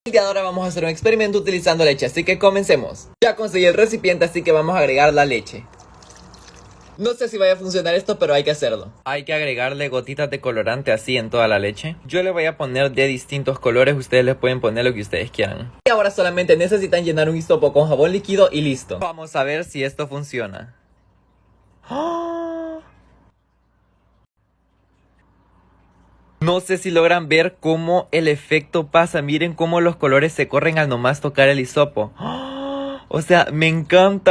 El día de ahora vamos a hacer un experimento utilizando leche, así que comencemos. Ya conseguí el recipiente, así que vamos a agregar la leche. No sé si vaya a funcionar esto, pero hay que hacerlo. Hay que agregarle gotitas de colorante así en toda la leche. Yo le voy a poner de distintos colores, ustedes les pueden poner lo que ustedes quieran. Y ahora solamente necesitan llenar un hisopo con jabón líquido y listo. Vamos a ver si esto funciona. No sé si logran ver cómo el efecto pasa. Miren cómo los colores se corren al nomás tocar el hisopo. O sea, me encanta.